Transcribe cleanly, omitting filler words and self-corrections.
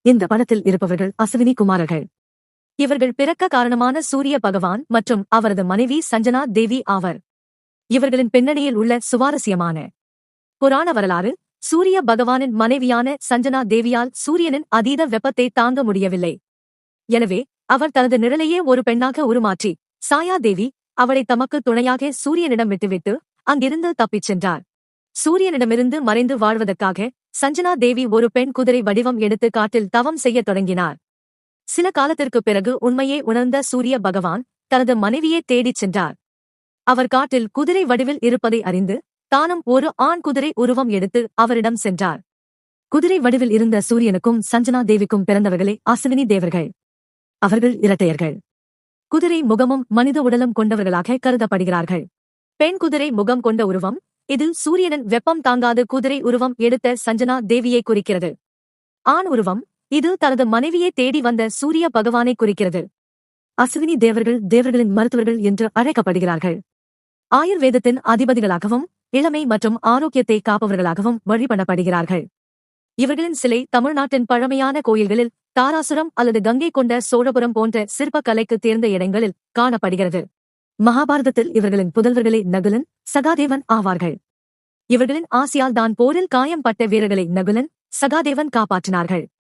இந்த படத்தில் இருப்பவர்கள் அஸ்வினி குமாரர்கள். இவர்கள் பிறக்க காரணமான சூரிய பகவான் மற்றும் அவரது மனைவி சஞ்சனா தேவி ஆவர். இவர்களின் பின்னணியில் உள்ள சுவாரஸ்யமான புராண வரலாறு: சூரிய பகவானின் மனைவியான சஞ்சனா தேவியால் சூரியனின் அதீத வெப்பத்தை தாங்க முடியவில்லை. எனவே அவர் தனது நிழலையே ஒரு பெண்ணாக உருமாற்றி சாயா தேவி அவளை தமக்கு துணையாக சூரியனிடம் விட்டுவிட்டு அங்கிருந்து தப்பிச் சென்றார். சூரியனிடமிருந்து மறைந்து வாழ்வதற்காக சஞ்சனா தேவி ஒரு பெண் குதிரை வடிவம் எடுத்து காட்டில் தவம் செய்யத் தொடங்கினார். சில காலத்திற்குப் பிறகு உண்மையே உணர்ந்த சூரிய பகவான் தனது மனைவியை தேடிச் சென்றார். அவர் காட்டில் குதிரை வடிவில் இருப்பதை அறிந்து தானும் ஒரு ஆண் குதிரை உருவம் எடுத்து அவரிடம் சென்றார். குதிரை வடிவில் இருந்த சூரியனுக்கும் சஞ்சனா தேவிக்கும் பிறந்தவர்களே அஸ்வினி தேவர்கள். அவர்கள் இரட்டையர்கள். குதிரை முகமும் மனித உடலும் கொண்டவர்களாக கருதப்படுகிறார்கள். பெண் குதிரை முகம் கொண்ட உருவம் இது சூரியனின் வெப்பம் தாங்காத குதிரை உருவம் எடுத்த சஞ்சனா தேவியை குறிக்கிறது. ஆண் உருவம் இது தனது மனைவியை தேடி வந்த சூரிய பகவானை குறிக்கிறது. அஸ்வினி தேவர்கள் தேவர்களின் மருத்துவர்கள் என்று அழைக்கப்படுகிறார்கள். ஆயுர்வேதத்தின் அதிபதிகளாகவும் இளமை மற்றும் ஆரோக்கியத்தை காப்பவர்களாகவும் வழிபடப்படுகிறார்கள். இவர்களின் சிலை தமிழ்நாட்டின் பழமையான கோயில்களில் தாராசுரம் அல்லது கங்கை கொண்ட சோழபுரம் போன்ற சிற்ப கலைக்கு தேர்ந்த இடங்களில் காணப்படுகிறது. மகாபாரதத்தில் இவர்களின் புதல்வர்களே நகுலன், சகாதேவன் ஆவார்கள். இவர்களின் ஆசியால் தான் போரில் காயம் பட்ட வீரர்களை நகுலன், சகாதேவன் காப்பாற்றினார்கள்.